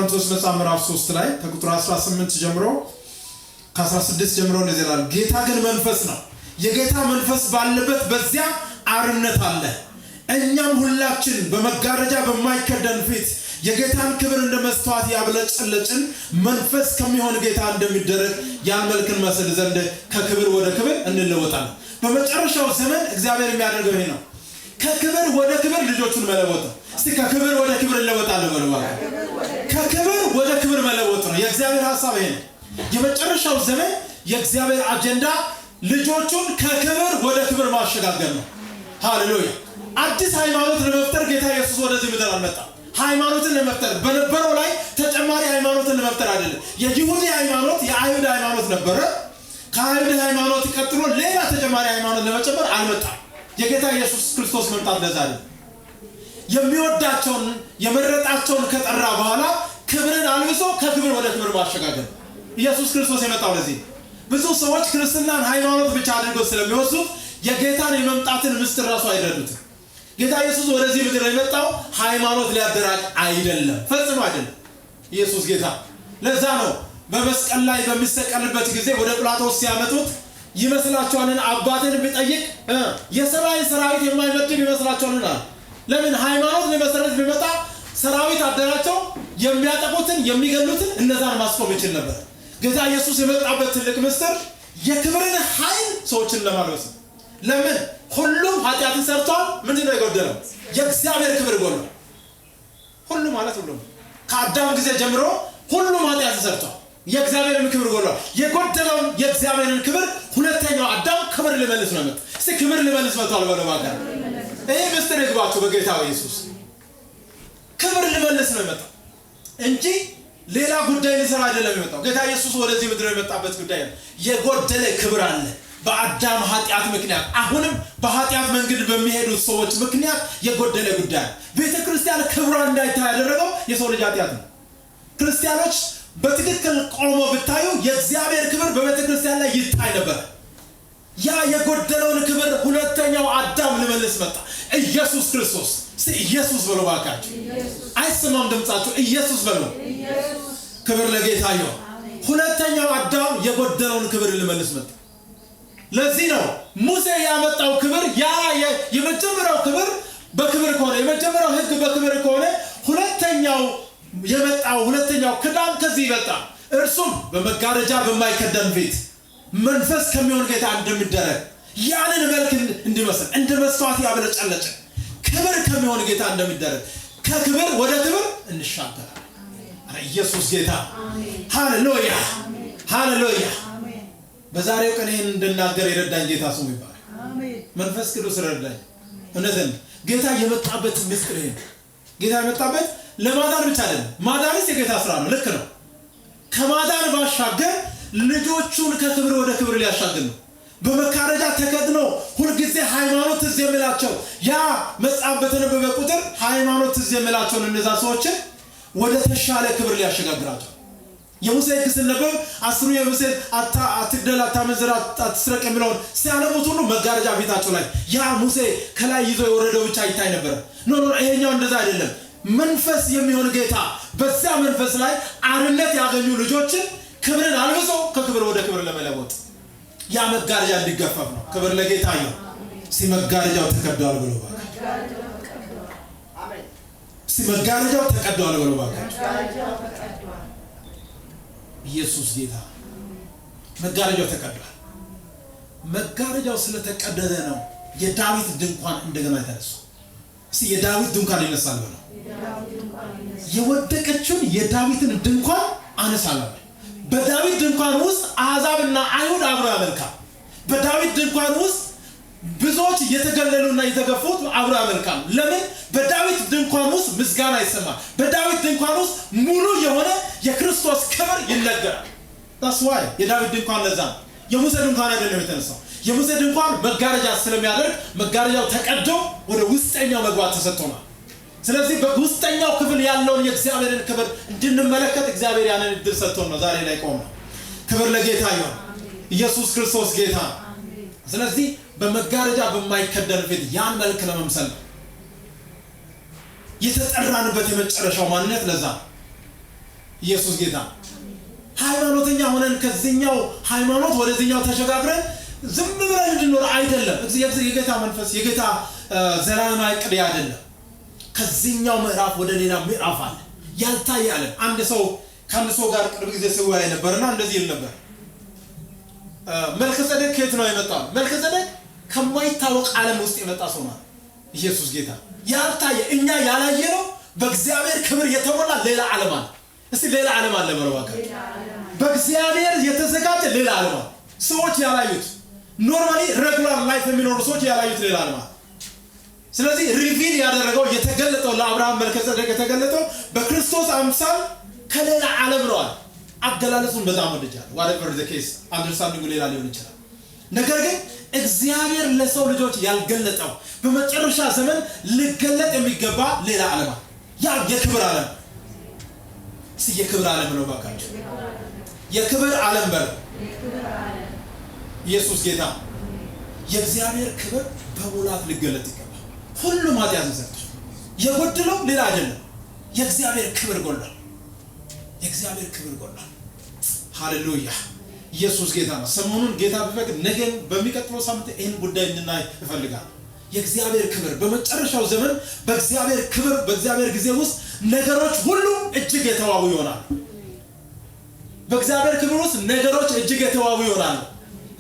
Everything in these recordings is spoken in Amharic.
ቆሮንቶስ ምዕራፍ 3 ላይ ከቁጥር 18 ጀምሮ ከ16 ጀምሮ እንደዚህ ይላል። ጌታ ግን መንፈስ ነው፣ የጌታ መንፈስ ባለበት በዚያ አርነት አለ። እኛም ሁላችን በመጋረጃ በማይከደን ፊት የጌታን ክብር እንደ መስተዋት ያብለጨለጭን መንፈስ ከሚሆን ጌታ እንደሚደረግ ያን መልክን መስል ዘንድ ከክብር ወደ ክብር እንለወጣለን። በመጨረሻው ዘመን እግዚአብሔር የሚያደርገው ይሄ ነው። ከክብር ወደ ክብር ልጆቹን መለወጥ ነው። እስቲ ከክብር ወደ ክብር እንለወጣለን በሉ። ከክብር ወደ ክብር መለወጥ ነው። የእግዚአብሔር ሐሳብ ይሄ ነው። የመጨረሻው ዘመን የእግዚአብሔር አጀንዳ ልጆቹን ከክብር ወደ ክብር ማሸጋገር ነው። ሃሌሉያ! አዲስ ሃይማኖት ለመፍጠር ጌታ ኢየሱስ ወደዚህ ምድር አልመጣም። ሃይማኖትን ለመፍጠር በነበረው ላይ ተጨማሪ ሃይማኖትን ለመፍጠር አይደለም። የይሁዲ ሃይማኖት የአይሁድ ሃይማኖት ነበረ። ከአይሁድ ሃይማኖት ቀጥሎ ሌላ ተጨማሪ ሃይማኖት ለመጨመር አልመጣም። የጌታ ኢየሱስ ክርስቶስ መምጣት ለዛ አይደለም። የሚወዳቸውን የመረጣቸውን ከጠራ በኋላ ክብርን አልብሶ ከክብር ወደ ክብር ማሸጋገር ኢየሱስ ክርስቶስ የመጣው ለዚህ። ብዙ ሰዎች ክርስትናን ሃይማኖት ብቻ አድርገው ስለሚወስዱት የጌታን የመምጣትን ምስጢር ራሱ አይረዱትም። ጌታ ኢየሱስ ወደዚህ ምድር የመጣው ሃይማኖት ሊያደራጅ አይደለም፣ ፈጽሞ አይደለም። ኢየሱስ ጌታ። ለዛ ነው በመስቀል ላይ በሚሰቀልበት ጊዜ ወደ ጲላጦስ ሲያመጡት ይመስላችኋልን አባቴን ቢጠይቅ የሰማይ ሰራዊት የማይመድብ ይመስላችኋልን? ለምን? ሃይማኖት ሊመሰረት ቢመጣ ሰራዊት አደራቸው የሚያጠቁትን የሚገሉትን እነዛን ማስቆም ይችል ነበር። ጌታ ኢየሱስ የመጣበት ትልቅ ምስጢር የክብርን ኃይል ሰዎችን ለማልበስ። ለምን? ሁሉም ኃጢአትን ሰርቷል። ምንድነው የጎደለው? የእግዚአብሔር ክብር ጎሏል። ሁሉም ማለት ሁሉም ከአዳም ጊዜ ጀምሮ ሁሉም ኃጢአትን ሰርቷል። የእግዚአብሔርን ክብር ጎሏል። የጎደለውን የእግዚአብሔርን ክብር ሁለተኛው አዳም ክብር ሊመልስ ነው የመጣው። እስቲ ክብር ሊመልስ መጥቷል በለው ባካር። ይሄ ምስጢር ይግባችሁ በጌታ ኢየሱስ። ክብር ሊመልስ ነው የመጣው እንጂ ሌላ ጉዳይ ሊሰራ አይደለም የመጣው። ጌታ ኢየሱስ ወደዚህ ምድር የመጣበት ጉዳይ ነው። የጎደለ ክብር አለ በአዳም ኃጢአት ምክንያት። አሁንም በኃጢአት መንገድ በሚሄዱ ሰዎች ምክንያት የጎደለ ጉዳይ። ቤተክርስቲያን ክብሯ እንዳይታይ ያደረገው የሰው ልጅ ኃጢአት ነው። ክርስቲያኖች በትክክል ቆሞ ብታዩ የእግዚአብሔር ክብር በቤተክርስቲያን ላይ ይታይ ነበር። ያ የጎደለውን ክብር ሁለተኛው አዳም ሊመልስ መጣ፣ ኢየሱስ ክርስቶስ። ኢየሱስ በሉ ባካችሁ። አይሰማም ድምጻችሁ? ኢየሱስ በሉ። ክብር ለጌታ ይሁን። ሁለተኛው አዳም የጎደለውን ክብር ሊመልስ መጣ። ለዚህ ነው ሙሴ ያመጣው ክብር። ያ የመጀመሪያው ክብር በክብር ከሆነ የመጀመሪያው ሕግ በክብር ከሆነ ሁለተኛው የመጣው ሁለተኛው ክዳን ከዚህ ይበልጣል። እርሱም በመጋረጃ በማይከደን ፊት መንፈስ ከሚሆን ጌታ እንደሚደረግ ያንን መልክ እንዲመስል እንደ መስተዋት ያብለጨለጨ ክብር ከሚሆን ጌታ እንደሚደረግ ከክብር ወደ ክብር እንሻገራለን። ኢየሱስ ጌታ። ሃሌሉያ ሃሌሉያ። በዛሬው ቀን ይሄን እንድናገር የረዳኝ ጌታ ስሙ ይባረክ። መንፈስ ቅዱስ ረዳኝ። እውነትን ጌታ የመጣበት ምስጢር ይሄ ነው። ጌታ የመጣበት ለማዳን ብቻ አይደለም። ማዳንስ የጌታ ስራ ነው፣ ልክ ነው። ከማዳን ባሻገር ልጆቹን ከክብር ወደ ክብር ሊያሻግር ነው። በመጋረጃ ተከድኖ ሁልጊዜ ሃይማኖት ትዝ የሚላቸው ያ መጽሐፍ በተነበበ ቁጥር ሃይማኖት ትዝ የሚላቸውን እነዛ ሰዎችን ወደ ተሻለ ክብር ሊያሸጋግራቸው። የሙሴ ሕግ ሲነበብ አስሩ የሙሴ አትግደል፣ አታመንዝር፣ አትስረቅ የሚለውን ሲያነቡት ሁሉ መጋረጃ ፊታቸው ላይ ያ ሙሴ ከላይ ይዞ የወረደው ብቻ ይታይ ነበር። ኖ ይሄኛው እንደዛ አይደለም። መንፈስ የሚሆን ጌታ በዚያ መንፈስ ላይ አርነት ያገኙ ልጆችን ክብርን አልብሶ ከክብር ወደ ክብር ለመለወጥ ያ መጋረጃ እንዲገፈፍ ነው። ክብር ለጌታ ይሁን። ሲመጋረጃው ተቀዷል ብሎ ባካ። አሜን። ሲመጋረጃው ተቀዷል ብሎ ባካ። ኢየሱስ ጌታ። መጋረጃው ተቀዷል። መጋረጃው ስለተቀደደ ነው የዳዊት ድንኳን እንደገና የተነሳው። እስቲ የዳዊት ድንኳን ይነሳል ብሎ የወደቀችውን የዳዊትን ድንኳን አነሳለሁ። በዳዊት ድንኳን ውስጥ አሕዛብና አይሁድ አብረው ያመልካሉ። በዳዊት ድንኳን ውስጥ ብዙዎች የተገለሉና የተገፉት አብረው ያመልካሉ። ለምን? በዳዊት ድንኳን ውስጥ ምስጋና ይሰማል። በዳዊት ድንኳን ውስጥ ሙሉ የሆነ የክርስቶስ ክብር ይነገራል። that's why የዳዊት ድንኳን ለዛ የሙሴ ድንኳን አይደለም የተነሳው። የሙሴ ድንኳን መጋረጃ ስለሚያደርግ መጋረጃው ተቀዶ ወደ ውስጠኛው መግባት ተሰጥቶናል። ስለዚህ በውስጠኛው ክፍል ያለውን የእግዚአብሔርን ክብር እንድንመለከት እግዚአብሔር ያንን እድል ሰጥቶን ነው ዛሬ ላይ ቆመን። ክብር ለጌታ ይሁን። ኢየሱስ ክርስቶስ ጌታ። ስለዚህ በመጋረጃ በማይከደን ፊት ያን መልክ ለመምሰል ነው የተጠራንበት የመጨረሻው ማንነት። ለዛ ኢየሱስ ጌታ። ሃይማኖተኛ ሆነን ከዚህኛው ሃይማኖት ወደዚህኛው ተሸጋግረን ዝም ብለን እንድንኖር አይደለም። የጌታ መንፈስ የጌታ ዘላለማዊ ዕቅድ አይደለም። ከዚህኛው ምዕራፍ ወደ ሌላ ምዕራፍ አለ ያልታየ ዓለም። አንድ ሰው ጋር ቅርብ ጊዜ ሲወያይ ነበርና እንደዚህ ይል ነበር። መልከጼዴቅ ከየት ነው የመጣው? መልከጼዴቅ ከማይታወቅ ዓለም ውስጥ የመጣ ሰው ነው። ኢየሱስ ጌታ። ያልታየ እኛ ያላየነው በእግዚአብሔር ክብር የተሞላ ሌላ ዓለም አለ። እስቲ ሌላ ዓለም አለ በረዋካ በእግዚአብሔር የተዘጋጀ ሌላ ዓለም አለ። ሰዎች ያላዩት ኖርማሊ ሬጉላር ላይፍ የሚኖሩ ሰዎች ያላዩት ሌላ ዓለም አለ። ስለዚህ ሪቪል ያደረገው የተገለጠው ለአብርሃም መልከጼዴቅ የተገለጠው በክርስቶስ አምሳል ከሌላ ዓለም ነው አለ። አገላለጹን በጣም ወድጃለሁ። whatever the case አንደርስታንዲንጉ ሌላ ሊሆን ይችላል። ነገር ግን እግዚአብሔር ለሰው ልጆች ያልገለጠው በመጨረሻ ዘመን ሊገለጥ የሚገባ ሌላ ዓለም አለ። ያ የክብር ዓለም የክብር ዓለም ነው። ባካችሁ የክብር ዓለም በል። ኢየሱስ ጌታ። የእግዚአብሔር ክብር በሙላት ሊገለጥ ይገባል። ሁሉም ኃጢአት ዘርቷል። የጎደለው ሌላ አይደለም፣ የእግዚአብሔር ክብር ጎሏል። የእግዚአብሔር ክብር ጎሏል። ሃሌሉያ። ኢየሱስ ጌታ ነው። ሰሞኑን ጌታ ቢፈቅድ ነገ በሚቀጥለው ሳምንት ይህን ጉዳይ እንድናይ እፈልጋለሁ። የእግዚአብሔር ክብር በመጨረሻው ዘመን በእግዚአብሔር ክብር በእግዚአብሔር ጊዜ ውስጥ ነገሮች ሁሉ እጅግ የተዋቡ ይሆናሉ። በእግዚአብሔር ክብር ውስጥ ነገሮች እጅግ የተዋቡ ይሆናሉ።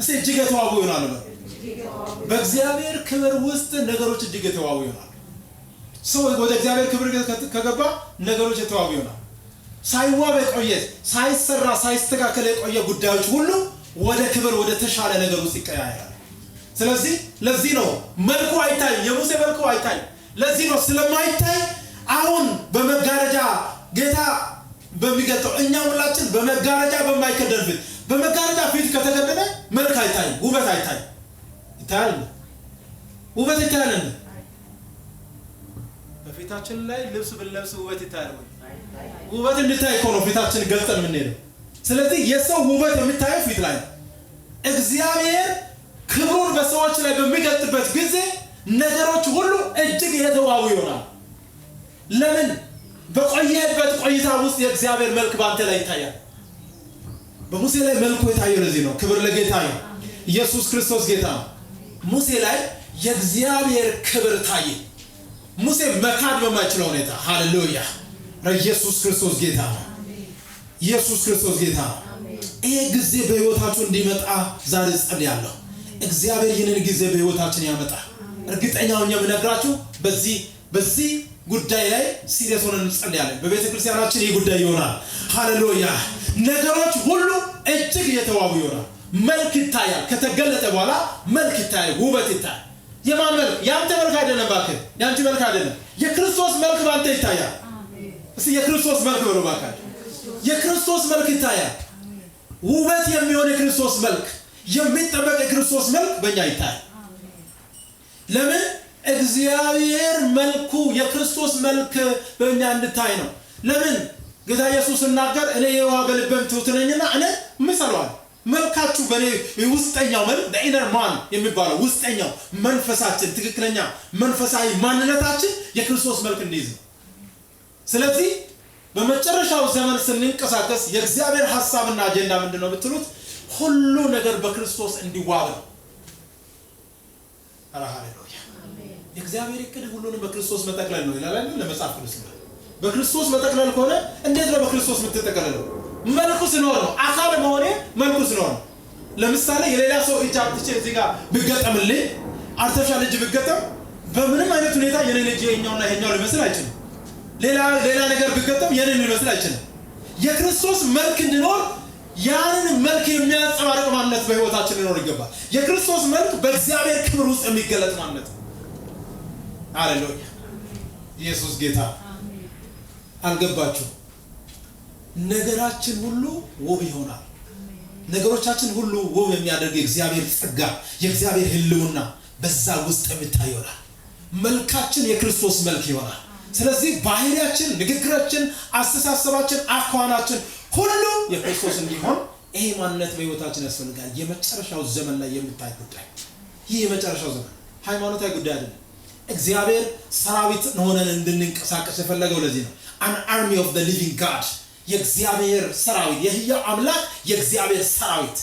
እስቲ እጅግ የተዋቡ ይሆናሉ። በእግዚአብሔር ክብር ውስጥ ነገሮች እጅግ የተዋቡ ይሆናሉ። ሰው ወደ እግዚአብሔር ክብር ከገባ ነገሮች የተዋቡ ይሆናሉ። ሳይዋብ የቆየ ሳይሰራ ሳይስተካከል የቆየ ጉዳዮች ሁሉ ወደ ክብር ወደ ተሻለ ነገር ውስጥ ይቀያየራሉ። ስለዚህ ለዚህ ነው መልኩ አይታይ፣ የሙሴ መልኩ አይታይ። ለዚህ ነው ስለማይታይ አሁን በመጋረጃ ጌታ በሚገልጠው እኛ ሁላችን በመጋረጃ በማይከደን ፊት በመጋረጃ ፊት ከተከደነ መልክ አይታይ፣ ውበት አይታይ። ይታያል፣ ውበት ይታያል። በፊታችን ላይ ልብስ ብንለብስ ውበት ይታያል። ውበት እንድታይ እኮ ነው ፊታችን ገልጠን የምንሄደው። ስለዚህ የሰው ውበት የሚታየው ፊት ላይ ነው። እግዚአብሔር ክብሩን በሰዎች ላይ በሚገልጥበት ጊዜ ነገሮች ሁሉ እጅግ የተዋቡ ይሆናል። ለምን? በቆየበት ቆይታ ውስጥ የእግዚአብሔር መልክ ባንተ ላይ ይታያል። በሙሴ ላይ መልኩ የታየው ለዚህ ነው። ክብር ለጌታ ነው። ኢየሱስ ክርስቶስ ጌታ ነው። ሙሴ ላይ የእግዚአብሔር ክብር ታየ። ሙሴ መካድ በማይችለው ሁኔታ ሃሌሉያ። ኢየሱስ ክርስቶስ ጌታ ነው። ኢየሱስ ክርስቶስ ጌታ ነው። ይሄ ጊዜ በህይወታችሁ እንዲመጣ ዛሬ ጸልያለሁ። እግዚአብሔር ይህንን ጊዜ በህይወታችን ያመጣል። እርግጠኛው እኛ ምነግራችሁ በዚህ ጉዳይ ላይ ሲሪየስ ሆነን እንጸልያለን። በቤተ ክርስቲያናችን ይህ ጉዳይ ይሆናል። ሃሌሉያ። ነገሮች ሁሉ እጅግ የተዋቡ ይሆናል። መልክ ይታያል። ከተገለጠ በኋላ መልክ ይታያል፣ ውበት ይታያል። የማን መልክ? ያንተ መልክ አይደለም ባክህ፣ ያንቺ መልክ አይደለም። የክርስቶስ መልክ ባንተ ይታያል። እስቲ የክርስቶስ መልክ በሉ ባካችሁ። የክርስቶስ መልክ ይታያል። ውበት የሚሆን የክርስቶስ መልክ፣ የሚጠበቅ የክርስቶስ መልክ በእኛ ይታያል። ለምን? እግዚአብሔር መልኩ የክርስቶስ መልክ በእኛ እንድታይ ነው። ለምን? ጌታ ኢየሱስ ሲናገር እኔ የዋህ በልቤም ትሑት ነኝና እኔ ምሰለዋል። መልካችሁ በእኔ ውስጠኛው መልክ ኢነር ማን የሚባለው ውስጠኛው መንፈሳችን ትክክለኛ መንፈሳዊ ማንነታችን የክርስቶስ መልክ እንዲይዝ ነው። ስለዚህ በመጨረሻው ዘመን ስንንቀሳቀስ የእግዚአብሔር ሐሳብና አጀንዳ ምንድነው ብትሉት ሁሉ ነገር በክርስቶስ እንዲዋብ ነው። ሃሌሉያ። የእግዚአብሔር ዕቅድ ሁሉንም በክርስቶስ መጠቅለል ነው ይላል አይደል? ለመጽሐፍ ቅዱስ ነው። በክርስቶስ መጠቅለል ከሆነ እንዴት ነው በክርስቶስ የምትጠቀለለው? መልኩ ሲኖር ነው። አካል መሆኔ መልኩ ሲኖር ነው። ለምሳሌ የሌላ ሰው እጅ አጥቼ እዚህ ጋር ብገጠምልኝ አርቲፊሻል እጅ ብገጠም በምንም አይነት ሁኔታ የኔ እጅ የኛውና ይሄኛው ሊመስል አይችልም። ሌላ ነገር ብገጠም የኔ ሊመስል አይችልም። የክርስቶስ መልክ እንዲኖር ያንን መልክ የሚያንጸባርቅ ማንነት በህይወታችን ሊኖር ይገባል። የክርስቶስ መልክ በእግዚአብሔር ክብር ውስጥ የሚገለጥ ማንነት። ሃሌሉያ። ኢየሱስ ጌታ። አልገባችሁ? ነገራችን ሁሉ ውብ ይሆናል። ነገሮቻችን ሁሉ ውብ የሚያደርግ የእግዚአብሔር ጸጋ የእግዚአብሔር ህልውና በዛ ውስጥ የሚታይ ይሆናል። መልካችን የክርስቶስ መልክ ይሆናል። ስለዚህ ባህሪያችን፣ ንግግራችን፣ አስተሳሰባችን፣ አኳኋናችን ሁሉ የክርስቶስ እንዲሆን ይሄ ማንነት በህይወታችን ያስፈልጋል። የመጨረሻው ዘመን ላይ የሚታይ ጉዳይ ይህ የመጨረሻው ዘመን ሃይማኖታዊ ጉዳይ አይደለም። እግዚአብሔር ሰራዊት ሆነን እንድንንቀሳቀስ የፈለገው ለዚህ ነው። an army of the living God የእግዚአብሔር ሰራዊት የሕያው አምላክ የእግዚአብሔር ሰራዊት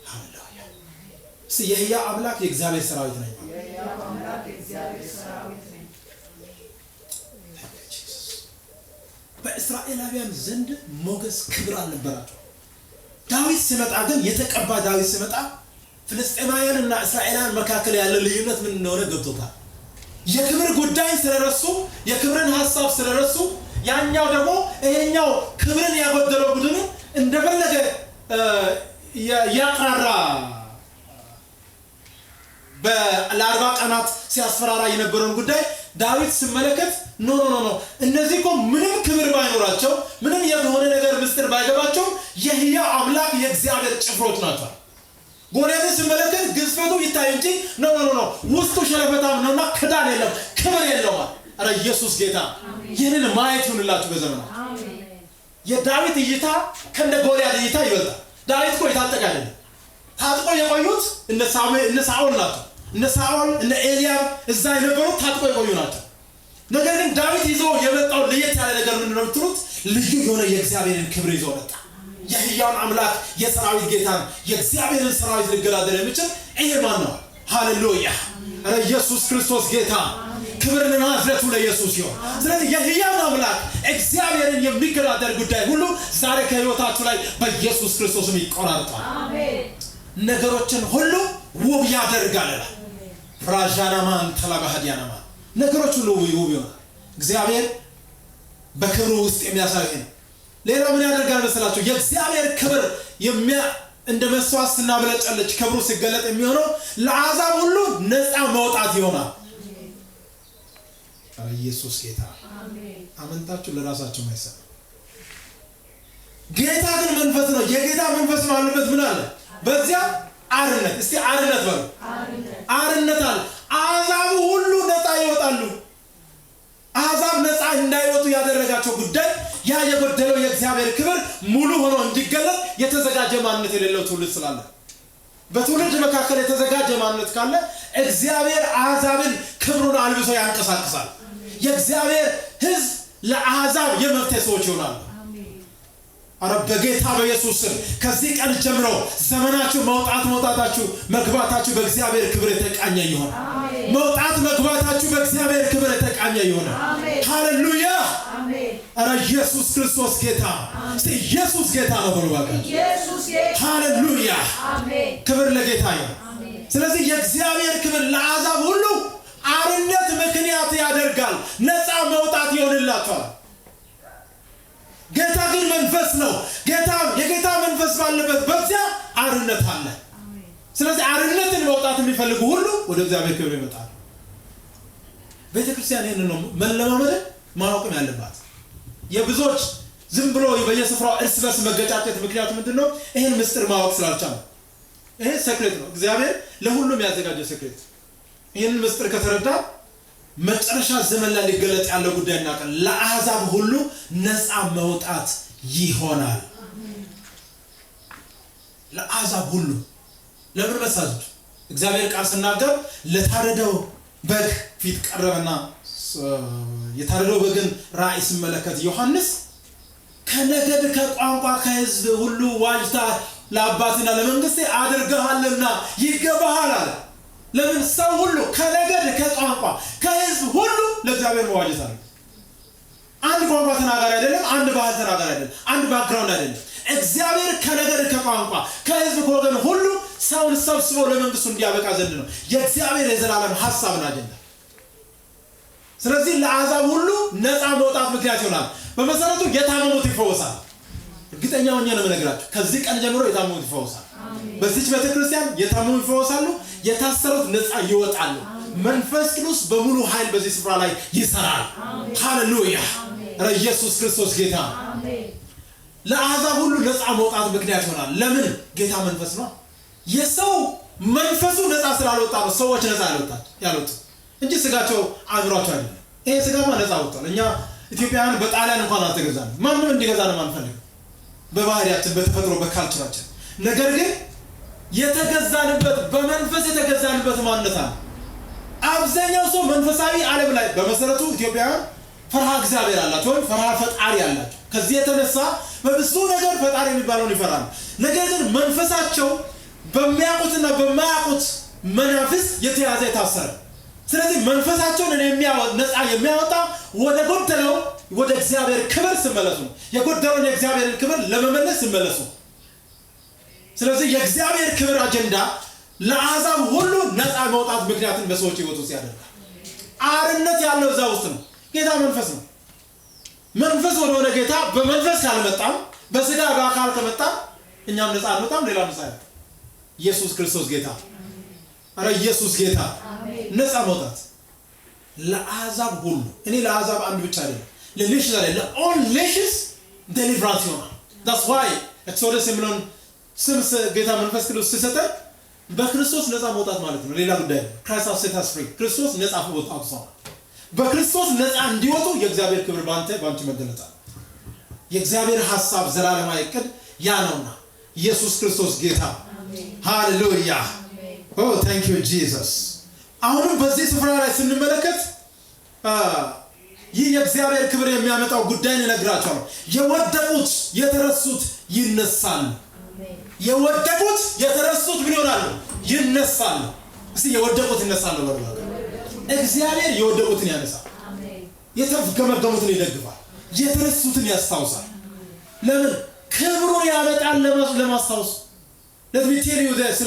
ሃሌሉያ የሕያው አምላክ የእግዚአብሔር ሰራዊት ነኝ የሕያው አምላክ የእግዚአብሔር ሰራዊት ነኝ በእስራኤላውያን ዘንድ ሞገስ ክብር አልነበራቸው ዳዊት ሲመጣ ግን የተቀባ ዳዊት ሲመጣ ፍልስጤማውያንና እስራኤላውያን መካከል ያለ ልዩነት ምን እንደሆነ ገብቶታል የክብር ጉዳይ ስለረሱ የክብርን ሐሳብ ስለረሱ ያኛው ደግሞ ይሄኛው ክብርን ያጎደለው ቡድኑ እንደፈለገ ያቀራ በ40 ቀናት ሲያስፈራራ የነበረውን ጉዳይ ዳዊት ሲመለከት ኖ እነዚህ እኮ ምንም ክብር ባይኖራቸው ምንም የሆነ ነገር ምስጢር ባይገባቸው የሕያው አምላክ የእግዚአብሔር ጭፍሮች ናቸው ጎልያድን ሲመለከት ግዝፈቱ ይታይ እንጂ ኖ ውስጡ ሸለፈታም ነውና ክዳን የለም ክብር የለውም አረ ኢየሱስ ጌታ ይህንን ማየት ይሁንላችሁ በዘመናት የዳዊት እይታ ከእንደ ጎልያድ እይታ ይበልጣል ዳዊት እኮ የታጠቀ አይደለም ታጥቆ የቆዩት እነ ሳኦል ናቸው እነ ሳኦል እነ ኤልያብ እዛ የነበሩት ታጥቆ የቆዩ ናቸው ነገር ግን ዳዊት ይዞ የመጣው ለየት ያለ ነገር ምንድን ነው ብትሉት ልዩ የሆነ የእግዚአብሔርን ክብር ይዞ መጣ የሕያውን አምላክ የሰራዊት ጌታ የእግዚአብሔርን ሰራዊት ሊገዳደር የሚችል ይሄ ማን ነው ሃሌሉያ አረ ኢየሱስ ክርስቶስ ጌታ ክብርና አፍረቱ ለኢየሱስ ይሁን ስለዚህ የሕያው አምላክ እግዚአብሔርን የሚገዳደር ጉዳይ ሁሉ ዛሬ ከህይወታችሁ ላይ በኢየሱስ ክርስቶስም ይቆራርጣል አሜን ነገሮችን ሁሉ ውብ ያደርጋል ራጃናማን ተላባህዲያናማ ነገሮች ሁሉ ውብ ይሆናል እግዚአብሔር በክብሩ ውስጥ የሚያሳየን ሌላ ምን ያደርጋል መሰላችሁ የእግዚአብሔር ክብር እንደ መስዋዕት ስናብለጨልጭ ክብሩ ሲገለጥ የሚሆነው ለአሕዛብ ሁሉ ነፃ መውጣት ይሆናል ኢየሱስ ጌታ አሜን አመንታችሁ ለራሳችሁ ማይሰማ ጌታ ግን መንፈስ ነው የጌታ መንፈስ ማለበት ምን አለ በዚያ አርነት እስቲ አርነት በሉ አርነት አለ አሕዛብ ሁሉ ነፃ ይወጣሉ አሕዛብ ነፃ እንዳይወጡ ያደረጋቸው ጉዳይ ያ የጎደለው የእግዚአብሔር ክብር ሙሉ ሆኖ እንዲገለጥ የተዘጋጀ ማንነት የሌለው ትውልድ ስላለ በትውልድ መካከል የተዘጋጀ ማንነት ካለ እግዚአብሔር አሕዛብን ክብሩን አልብሶ ያንቀሳቅሳል የእግዚአብሔር ሕዝብ ለአሕዛብ የመፍትሄ ሰዎች ይሆናሉ አረ በጌታ በኢየሱስ ስም ከዚህ ቀን ጀምሮ ዘመናችሁ መውጣታችሁ መግባታችሁ በእግዚአብሔር ክብር የተቃኘ ይሆን መውጣት መግባታችሁ በእግዚአብሔር ክብር የተቃኘ ይሆን ሃሌሉያ አሜን አረ ኢየሱስ ክርስቶስ ጌታ ኢየሱስ ጌታ ነው በሉባካ ኢየሱስ ጌታ ሃሌሉያ አሜን ክብር ለጌታ ይሁን ስለዚህ የእግዚአብሔር ክብር ለአሕዛብ ሁሉ አርነት ምክንያት ያደርጋል ነፃ መውጣት ይሆንላቸዋል ጌታ ግን መንፈስ ነው የጌታ መንፈስ ባለበት በዚያ አርነት አለ ስለዚህ አርነትን መውጣት የሚፈልጉ ሁሉ ወደ እግዚአብሔር ክብር ይመጣሉ ቤተክርስቲያን ይሄንን ነው መለማመድ ማወቅም ያለባት የብዙዎች ዝም ብሎ በየስፍራው እርስ በርስ መገጫጨት ምክንያቱ ምንድነው ይሄን ምስጢር ማወቅ ስላልቻለ ይሄ ሴክሬት ነው እግዚአብሔር ለሁሉም ያዘጋጀው ሴክሬት ይሄን ምስጢር ከተረዳ መጨረሻ ዘመን ላይ ሊገለጥ ያለው ጉዳይ እናቀል ለአሕዛብ ሁሉ ነፃ መውጣት ይሆናል ለአሕዛብ ሁሉ ለምን መሳጅ እግዚአብሔር ቃል ሲናገር ለታረደው በግ ፊት ቀረበና የታረደው በግን ራእይ ሲመለከት ዮሐንስ ከነገድ ከቋንቋ ከሕዝብ ሁሉ ዋጅታ ለአባትና ለመንግስቴ አድርገሃልና ይገባሃል አለ ለምን ሰው ሁሉ ከነገድ ከቋንቋ ከሕዝብ ሁሉ ለእግዚአብሔር መዋጀት አለ አንድ ቋንቋ ተናጋሪ አይደለም አንድ ባህል ተናጋሪ አይደለም አንድ ባክግራውንድ አይደለም እግዚአብሔር ከነገድ ከቋንቋ ከሕዝብ ከወገን ሁሉ ሰውን ሰብስቦ ለመንግስቱ እንዲያበቃ ዘንድ ነው የእግዚአብሔር የዘላለም ሐሳብና አጀንዳ ስለዚህ ለአሕዛብ ሁሉ ነፃ መውጣት ምክንያት ይሆናል በመሰረቱ የታመሙት ይፈወሳል እርግጠኛ ሆኜ ነው የምነግራችሁ ከዚህ ቀን ጀምሮ የታመሙት ይፈወሳል በዚች ቤተክርስቲያን የታመሙ ይፈወሳሉ የታሰሩት ነፃ ይወጣሉ መንፈስ ቅዱስ በሙሉ ኃይል በዚህ ስፍራ ላይ ይሰራል ሃሌሉያ ኢየሱስ ክርስቶስ ጌታ አሜን ለአሕዛብ ሁሉ ነፃ መውጣት ምክንያት ይሆናል ለምን ጌታ መንፈስ ነው የሰው መንፈሱ ነፃ ስላልወጣ ነው ሰዎች ነፃ ያልወጡ እንጂ ስጋቸው አእምሯቸው አይደለም ይሄ ስጋማ ነፃ ወጥቷል እኛ ኢትዮጵያውያን በጣሊያን እንኳን አልተገዛንም ማንም እንዲገዛንም አንፈልግም በባህሪያችን በተፈጥሮ በካልቸራችን ነገር ግን የተገዛንበት በመንፈስ የተገዛንበት ማንነት አለ አብዛኛው ሰው መንፈሳዊ ዓለም ላይ በመሰረቱ ኢትዮጵያውያን ፈርሃ እግዚአብሔር አላቸው ፈርሃ ፈጣሪ አላቸው ከዚህ የተነሳ በብዙ ነገር ፈጣሪ የሚባለውን ይፈራሉ። ነገር ግን መንፈሳቸው በሚያውቁትና በማያውቁት መናፍስት የተያዘ የታሰረ። ስለዚህ መንፈሳቸውን ነፃ የሚያወጣ ወደ ጎደለው ወደ እግዚአብሔር ክብር ሲመለሱ፣ የጎደለውን የእግዚአብሔርን ክብር ለመመለስ ሲመለሱ። ስለዚህ የእግዚአብሔር ክብር አጀንዳ ለአሕዛብ ሁሉ ነፃ መውጣት ምክንያትን በሰዎች ህይወት ውስጥ ያደርጋል። አርነት ያለው እዛ ውስጥ ነው። ጌታ መንፈስ ነው። መንፈስ ወደሆነ ጌታ በመንፈስ ካልመጣም በስጋ በአካል ከመጣም እኛም ነፃ አንወጣም። ሌላ ምሳሌ ኢየሱስ ክርስቶስ ጌታ። አረ ኢየሱስ ጌታ። ነፃ መውጣት ለአሕዛብ ሁሉ። እኔ ለአሕዛብ አንድ ብቻ አይደለም፣ ለኔሽንስ አይደለም፣ ለኦል ኔሽንስ ዴሊቨራንስ ይሆናል። that's why ኤክሶደስ የሚለውን ስምስ ጌታ መንፈስ ቅዱስ ሲሰጠን በክርስቶስ ነፃ መውጣት ማለት ነው። ሌላ ጉዳይ ነው። Christ has set us free። ክርስቶስ ነፃ አውጥቷል። በክርስቶስ ነፃ እንዲወጡ የእግዚአብሔር ክብር ባንተ መገለጥ አለ። የእግዚአብሔር ሐሳብ ዘላለማዊ ዕቅድ ያ ነውና ኢየሱስ ክርስቶስ ጌታ። ሃሌሉያ። Oh, thank you Jesus። አሁንም በዚህ ስፍራ ላይ ስንመለከት ይህ የእግዚአብሔር ክብር የሚያመጣው ጉዳይ እነግራቸዋለሁ። የወደቁት የተረሱት ይነሳሉ። የወደቁት የተረሱት ምን ይሆናሉ? ይነሳሉ። እስቲ የወደቁት ይነሳሉ በሉ። እግዚአብሔር የወደቁትን ያነሳል። የተገመገሙትን ይደግፋል። የተረሱትን ያስታውሳል። ለምን? ክብሩን ያመጣል ለማስታወስ። let me tell you this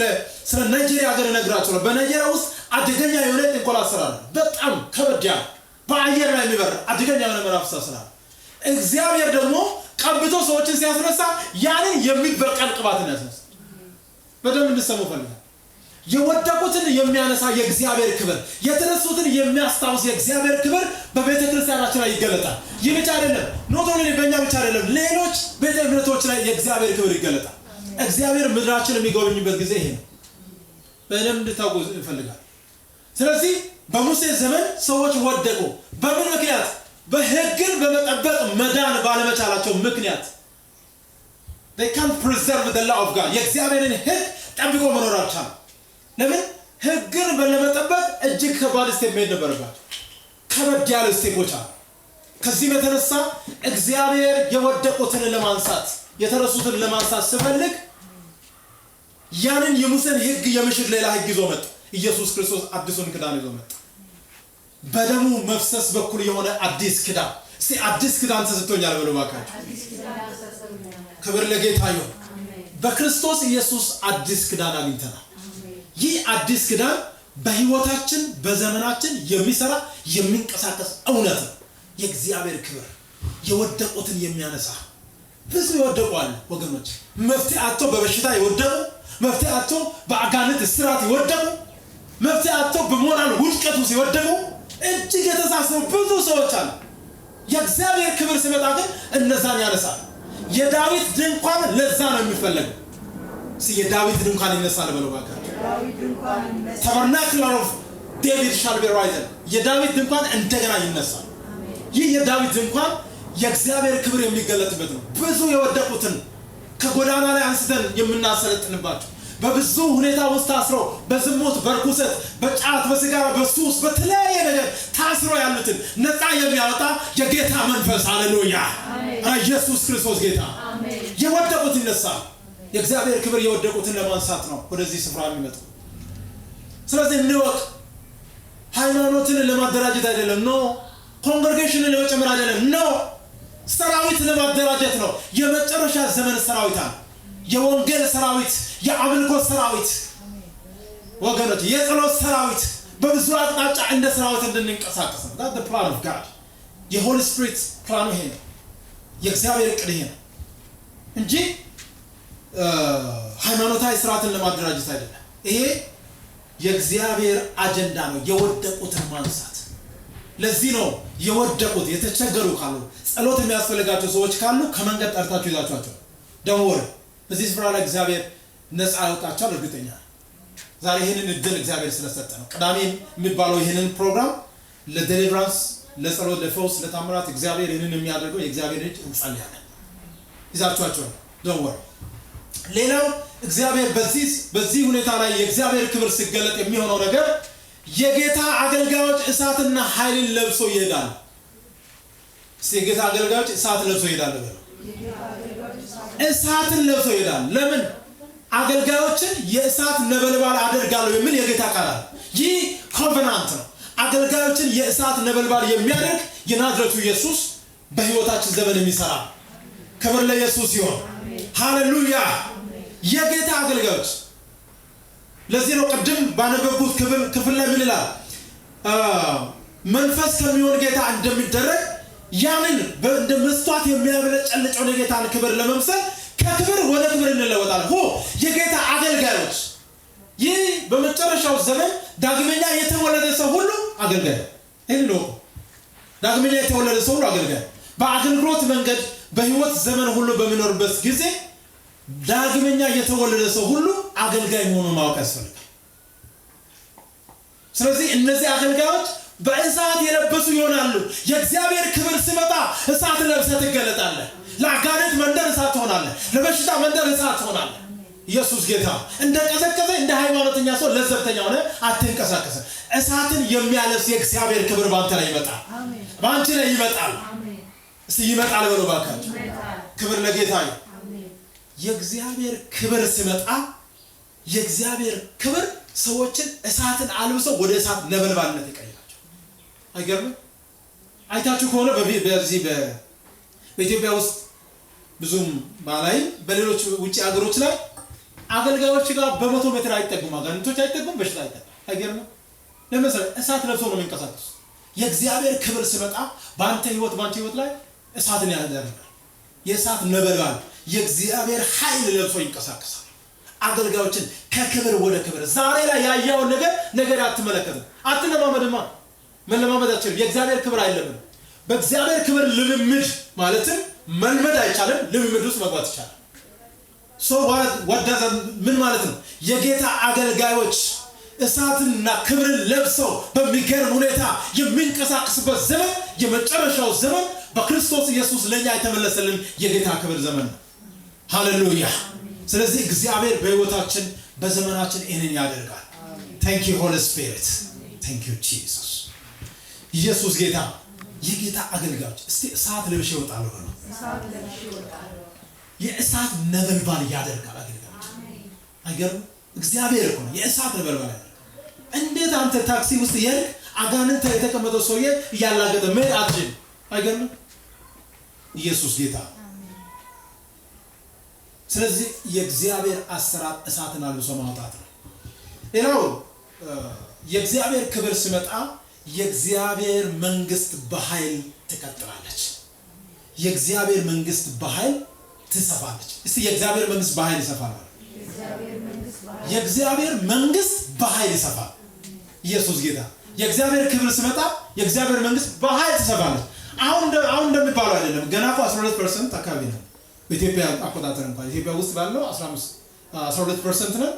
ስለ ናይጄሪያ ሀገር እነግራቸዋለሁ። በናይጄሪያ ውስጥ አደገኛ የሆነ ጥንቆላ አሰራር በጣም ከበድ ያለ በአየር ላይ የሚበር አደገኛ የሆነ መናፍስት አሰራር። እግዚአብሔር ደግሞ ቀብቶ ሰዎችን ሲያስነሳ ያንን የሚበቀል ቅባትን ያስነሳ። በደንብ እንድትሰሙ ፈልጋለሁ። የወደቁትን የሚያነሳ የእግዚአብሔር ክብር፣ የተነሱትን የሚያስታውስ የእግዚአብሔር ክብር በቤተ ክርስቲያናችን ላይ ይገለጣል። ይህ ብቻ አይደለም፣ ኖት ኦንሊ በእኛ ብቻ አይደለም፣ ሌሎች ቤተ እምነቶች ላይ የእግዚአብሔር ክብር ይገለጣል። እግዚአብሔር ምድራችን የሚጎበኝበት ጊዜ ይሄ ነው። በደንብ እንድታውቁ እፈልጋለሁ። ስለዚህ በሙሴ ዘመን ሰዎች ወደቁ። በምን ምክንያት? በሕግን በመጠበቅ መዳን ባለመቻላቸው ምክንያት። they can't preserve the law of God። የእግዚአብሔርን ሕግ ጠብቆ መኖር አልቻሉም። ለምን? ሕግን ለመጠበቅ እጅግ ከባድ ስቴፕ መሄድ ነበረባቸው። ከበድ ያለ ስቴፖች አሉ። ከዚህ የተነሳ እግዚአብሔር የወደቁትን ለማንሳት የተረሱትን ለማንሳት ሲፈልግ ያንን የሙሴን ሕግ የምሽር ሌላ ሕግ ይዞ መጣ። ኢየሱስ ክርስቶስ አዲሱን ኪዳን ይዞ መጣ። በደሙ መፍሰስ በኩል የሆነ አዲስ ኪዳን። እስቲ አዲስ ኪዳን ተሰጥቶኛል በሉ ባካችሁ። ክብር ለጌታ ይሁን። በክርስቶስ ኢየሱስ አዲስ ኪዳን አግኝተናል። ይህ አዲስ ኪዳን በህይወታችን በዘመናችን የሚሰራ የሚንቀሳቀስ እውነት ነው። የእግዚአብሔር ክብር የወደቁትን የሚያነሳ። ብዙ ይወደቁአል ወገኖች። መፍትሄ አጥቶ በበሽታ ይወደቁ፣ መፍትሄ አጥቶ በአጋንንት እስራት ይወደቁ፣ መፍትሄ አጥቶ በሞራል ውድቀት ውስጥ ይወደቁ እጅግ የተሳሰሩ ብዙ ሰዎች አሉ። የእግዚአብሔር ክብር ሲመጣ ግን እነዛን ያነሳል። የዳዊት ድንኳን ለዛ ነው የሚፈለገው። የዳዊት ድንኳን ይነሳል በለው ባካችሁ። ታበርናክል ኦፍ ዴቪድ ሻል ቢ ራይዘን። የዳዊት ድንኳን እንደገና ይነሳል። ይህ የዳዊት ድንኳን የእግዚአብሔር ክብር የሚገለጥበት ነው። ብዙ የወደቁትን ከጎዳና ላይ አንስተን የምናሰለጥንባቸው፣ በብዙ ሁኔታ ውስጥ ታስሮ በዝሙት በርኩሰት በጫት በሲጋራ በሱስ በተለያየ ነገር ታስሮ ያሉትን ነፃ የሚያወጣ የጌታ መንፈስ። ሃሌሉያ። ኢየሱስ ክርስቶስ ጌታ። የወደቁት ይነሳል። የእግዚአብሔር ክብር የወደቁትን ለማንሳት ነው ወደዚህ ስፍራ የሚመጣው። ስለዚህ እንወቅ። ሃይማኖትን ለማደራጀት አይደለም፣ ኖ። ኮንግሬጌሽንን ለመጨመር አይደለም፣ ኖ። ሰራዊት ለማደራጀት ነው። የመጨረሻ ዘመን ሰራዊት አለ። የወንጌል ሰራዊት፣ የአምልኮ ሰራዊት ወገኖች፣ የጸሎት ሰራዊት፣ በብዙ አቅጣጫ እንደ ሰራዊት እንድንንቀሳቀስ ነው። that's the plan of God። የሆሊ ስፒሪት ፕላኑ ይሄ ነው። የእግዚአብሔር ዕቅድ ይሄ ነው እንጂ ሃይማኖታዊ ስርዓትን ለማደራጀት አይደለም። ይሄ የእግዚአብሔር አጀንዳ ነው፣ የወደቁትን ማንሳት። ለዚህ ነው የወደቁት የተቸገሩ ካሉ ጸሎት የሚያስፈልጋቸው ሰዎች ካሉ ከመንገድ ጠርታችሁ ይዛችኋቸው ደውሩ። በዚህ ስፍራ ላይ እግዚአብሔር ነፃ ያወጣቸዋል። እርግጠኛ ዛሬ ይሄንን እድል እግዚአብሔር ስለሰጠ ነው። ቅዳሜ የሚባለው ይሄንን ፕሮግራም ለዴሊቨራንስ፣ ለጸሎት፣ ለፈውስ፣ ለታምራት እግዚአብሔር ይሄንን የሚያደርገው የእግዚአብሔር እጅ እንጸልያለን። ይዛችኋቸው ደውሩ። ሌላው እግዚአብሔር በዚህ ሁኔታ ላይ የእግዚአብሔር ክብር ሲገለጥ የሚሆነው ነገር የጌታ አገልጋዮች እሳትና ኃይልን ለብሶ ይሄዳል። የጌታ አገልጋዮች እሳት ለብሶ ይሄዳሉ። እሳትን ለብሶ ይሄዳል። ለምን? አገልጋዮችን የእሳት ነበልባል አደርጋለሁ የሚል የጌታ ቃል አለ። ይህ ኮቨናንት ነው። አገልጋዮችን የእሳት ነበልባል የሚያደርግ የናዝሬቱ ኢየሱስ በህይወታችን ዘመን የሚሰራ። ክብር ለኢየሱስ ይሁን። ሃሌሉያ። የጌታ አገልጋዮች ለዚህ ነው ቅድም ባነበብኩት ክፍል ላይ ምን ይላል? መንፈስ ከሚሆን ጌታ እንደሚደረግ ያንን እንደ መስዋዕት የሚያበለጨልጨውን የጌታን ክብር ለመምሰል ከክብር ወደ ክብር እንለወጣለን። የጌታ አገልጋዮች ይህ በመጨረሻው ዘመን ዳግመኛ የተወለደ ሰው ሁሉ አገልጋይ ነው። ዳግመኛ የተወለደ ሰው ሁሉ አገልጋይ። በአገልግሎት መንገድ በህይወት ዘመን ሁሉ በሚኖርበት ጊዜ ዳግመኛ የተወለደ ሰው ሁሉ አገልጋይ መሆኑን ማወቅ ያስፈልጋል። ስለዚህ እነዚህ አገልጋዮች በእሳት የለበሱ ይሆናሉ። የእግዚአብሔር ክብር ሲመጣ እሳት ለብሰህ ትገለጣለህ። ለአጋንንት መንደር እሳት ትሆናለህ። ለበሽታ መንደር እሳት ትሆናለህ። ኢየሱስ ጌታ። እንደ ቀዘቀዘ እንደ ሃይማኖተኛ ሰው ለዘብተኛ ሆነ አትንቀሳቀስ። እሳትን የሚያለብስ የእግዚአብሔር ክብር ባንተ ላይ ይመጣል። ባንቺ ላይ ይመጣል። እስቲ ይመጣል በሉ ባካችሁ። ክብር ለጌታ ይሁን። የእግዚአብሔር ክብር ሲመጣ የእግዚአብሔር ክብር ሰዎችን እሳትን አልብሶ ወደ እሳት ነበልባልነት ይቀይራል። አይገርም? አይታችሁ ከሆነ በዚህ በኢትዮጵያ ውስጥ ብዙም ባላይ በሌሎች ውጪ ሀገሮች ላይ አገልጋዮች ጋር በ100 ሜትር አይጠጉም። አጋንንቶች አይጠጉም። በሽታ አይጠጉም። አይገርም? ለምሳሌ እሳት ለብሶ ነው የሚንቀሳቀሱ። የእግዚአብሔር ክብር ሲመጣ ባንተ ህይወት ላይ እሳትን ያደርጋል። የእሳት ነበልባል የእግዚአብሔር ኃይል ለብሶ ይንቀሳቀሳል። አገልጋዮችን ከክብር ወደ ክብር ዛሬ ላይ ያያውን ነገር አትመለከትም። አትለማመድማ። መለማመዳችን የእግዚአብሔር ክብር አይለምንም። በእግዚአብሔር ክብር ልምምድ ማለትም መልመድ አይቻልም። ልምምድ ውስጥ መግባት ይቻላል። ምን ማለት ነው? የጌታ አገልጋዮች እሳትንና ክብርን ለብሰው በሚገርም ሁኔታ የሚንቀሳቀስበት ዘመን የመጨረሻው ዘመን በክርስቶስ ኢየሱስ ለኛ የተመለሰልን የጌታ ክብር ዘመን ነው። ሃሌሉያ። ስለዚህ እግዚአብሔር በህይወታችን በዘመናችን ይህንን ያደርጋል። ታንክ ዩ ሆሊ ስፒሪት። ታንክ ዩ ጂሰስ። ኢየሱስ ጌታ። የጌታ አገልጋዮች እስቲ እሳት ለብሼ እወጣለሁ ነው። የእሳት ነበልባል ያደርጋል አገልጋዮች። አይገርም? እግዚአብሔር እኮ ነው የእሳት ነበልባል ያደርጋል። እንዴት አንተ ታክሲ ውስጥ የሄድክ አጋንንት የተቀመጠው ሰውዬ እያላገጠ ምን አትችልም? አይገርም? ኢየሱስ ጌታ። ስለዚህ የእግዚአብሔር አሰራር እሳትን አልብሶ ማውጣት ነው። ሌላው የእግዚአብሔር ክብር ሲመጣ የእግዚአብሔር መንግስት በኃይል ትቀጥላለች። የእግዚአብሔር መንግስት በኃይል ትሰፋለች። እስቲ የእግዚአብሔር መንግስት በኃይል ይሰፋል። የእግዚአብሔር መንግስት በኃይል ይሰፋል። ኢየሱስ ጌታ። የእግዚአብሔር ክብር ሲመጣ የእግዚአብሔር መንግስት በኃይል ትሰፋለች። አሁን እንደሚባለው አይደለም። ገና 12% አካባቢ ነው በኢትዮጵያ አቆጣጠር። እንኳን ኢትዮጵያ ውስጥ ባለው 12% ነው።